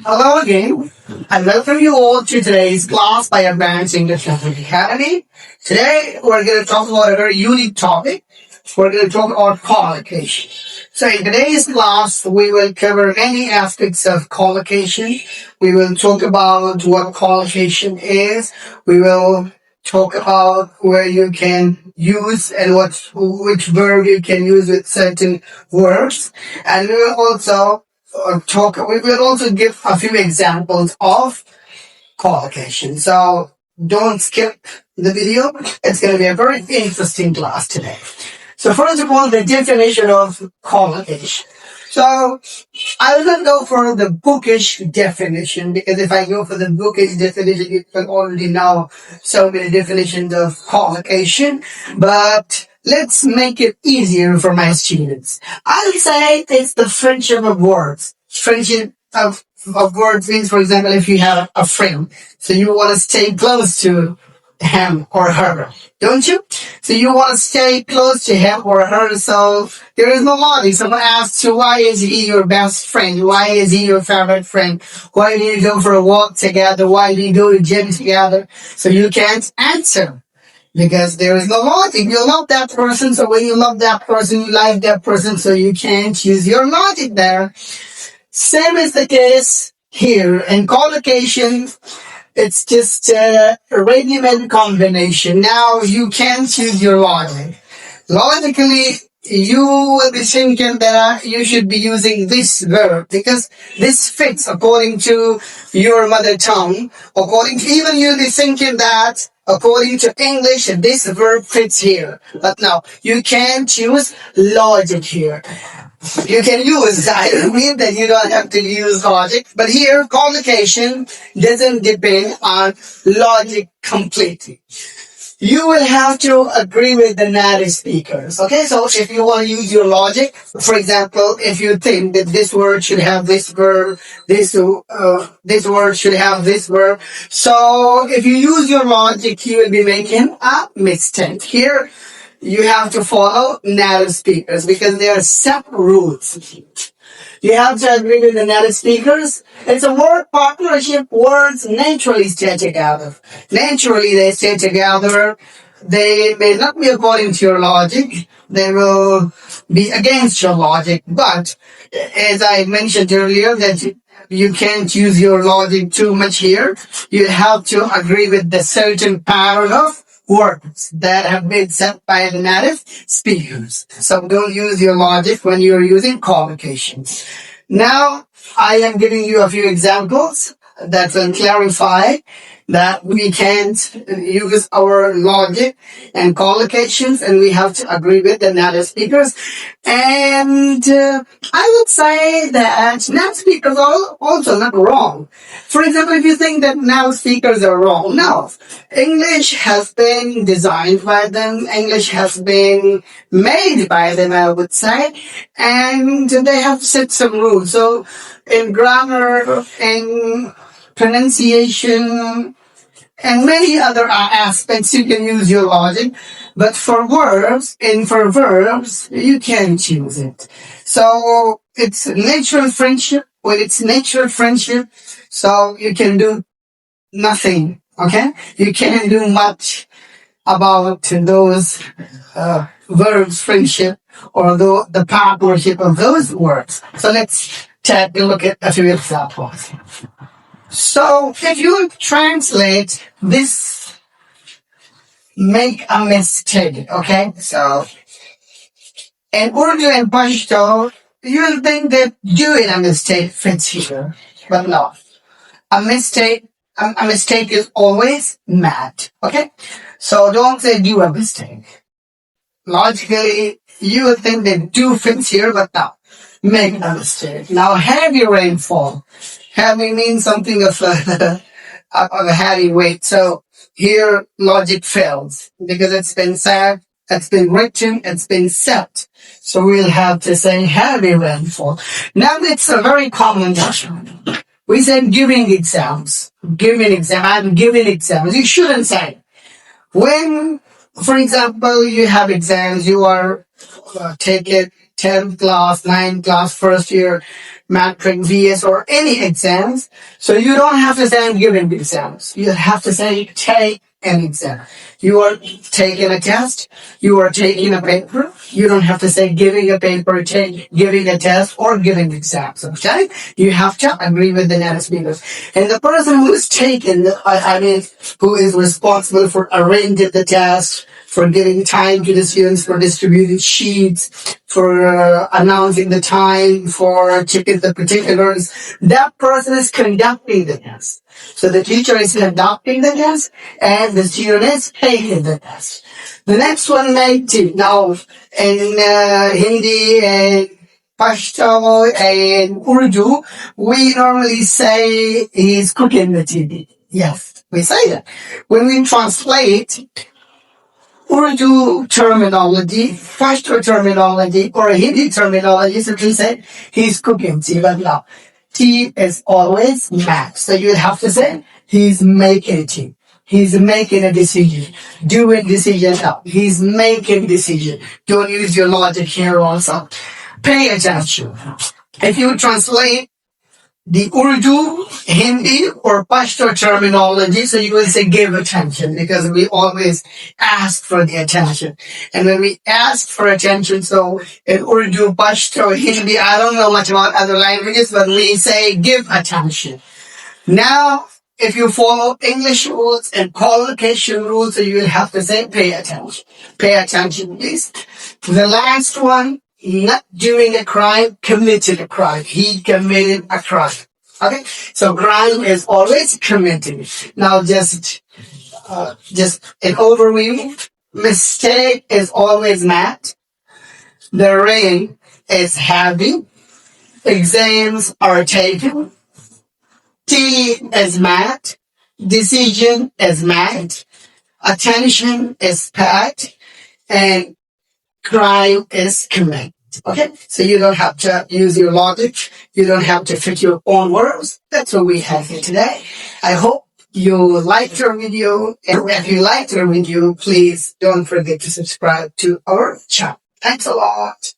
Hello again, and welcome you all to today's class by Advanced English Language Academy. Today, we're going to talk about a very unique topic. We're going to talk about collocation. So in today's class, we will cover many aspects of collocation. We will talk about what collocation is. We will talk about where you can use and which verb you can use with certain verbs. And we will also we will also give a few examples of collocation. So don't skip the video. It's going to be a very interesting class today. So first of all, the definition of collocation. So I will not go for the bookish definition, because if I go for the bookish definition, you can already know so many definitions of collocation. But let's make it easier for my students. I'll say it's the friendship of words. Friendship of words means, for example, if you have a friend, so you want to stay close to him or her, don't you? So you want to stay close to him or her, so there is no logic. Someone asks you, why is he your best friend? Why is he your favorite friend? Why do you go for a walk together? Why do you go to gym together? So you can't answer, because there is no logic. You love that person, so when you love that person, you like that person, so you can't use your logic there. Same is the case here. In collocation, it's just a ready-made combination. Now you can't use your logic. Logically, you will be thinking that you should be using this verb because this fits according to your mother tongue. According to, even you'll be thinking that according to English, this verb fits here. But no, you can't use logic here. You can use, I don't mean that you don't have to use logic, but here, collocation doesn't depend on logic completely. You will have to agree with the native speakers. Okay, so if you want to use your logic, for example, if you think that this word should have this verb, this word should have this verb, so if you use your logic, you will be making a mistake. Here, you have to follow native speakers because there are set rules. You have to agree with the native speakers. It's a word partnership. Words naturally stay together. Naturally, they stay together. They may not be according to your logic. They will be against your logic. But as I mentioned earlier, that you can't use your logic too much here. You have to agree with the certain pattern of words that have been set by the native speakers. So don't use your logic when you're using collocations. Now, I am giving you a few examples that will clarify that we can't use our logic and collocations, and we have to agree with the native speakers. And I would say that native speakers are also not wrong. For example, if you think that native speakers are wrong, no. English has been designed by them. English has been made by them, I would say. And they have set some rules. So in grammar, in pronunciation, and many other aspects, you can use your logic. But for verbs, you can't use it. So it's natural friendship. When it's natural friendship, so you can do nothing. Okay? You can't do much about those verbs, friendship, or the partnership of those words. So let's take a look at a few examples. So if you translate this, make a mistake, okay? So in Urdu and Pashto, you'll think that doing a mistake fits here, but no. A mistake is always mad, okay? So don't say do a mistake. Logically, you would think that do fits here, but no. Make a mistake. Now, heavy rainfall. Heavy means something of a heavy weight. So here, logic fails because it's been said, it's been written, it's been set. So we'll have to say heavy rainfall. Now, it's a very common question. We said giving exams. I'm giving exams. You shouldn't say. When, for example, you have exams, you are taking 10th class, 9th class, first year matric, VS, or any exams. So you don't have to say I'm giving exams. You have to say take an exam. You are taking a test. You are taking a paper. You don't have to say giving a paper, giving a test, or giving exams. Okay? You have to agree with the native speakers. And the person who is taking, who is responsible for arranging the test, for giving time to the students, for distributing sheets, for announcing the time, for checking the particulars, that person is conducting the test. So the teacher is conducting the test, and the student is taking the test. The next one, native. Now, in Hindi and Pashto and Urdu, we normally say he's cooking the TV. Yes, we say that. When we translate Urdu terminology, Pashto terminology, or Hindi terminology, so we say he's cooking tea. But now, tea is always max. So you have to say he's making tea. He's making a decision. Doing decision now. He's making decision. Don't use your logic here also. Pay attention. If you translate the Urdu, Hindi, or Pashto terminology, so you will say give attention, because we always ask for the attention. And when we ask for attention, so in Urdu, Pashto, Hindi, I don't know much about other languages, but we say give attention. Now, if you follow English rules and collocation rules, so you will have to say pay attention. Pay attention, please. The last one, not doing a crime, committed a crime. He committed a crime. Okay? So crime is always committed. Now just an overview. Mistake is always mad. The rain is heavy. Exams are taken. Tea is mad. Decision is mad. Attention is packed. And crime is committed. Okay? So you don't have to use your logic. You don't have to fit your own words. That's what we have here today. I hope you liked our video. And if you liked our video, please don't forget to subscribe to our channel. Thanks a lot.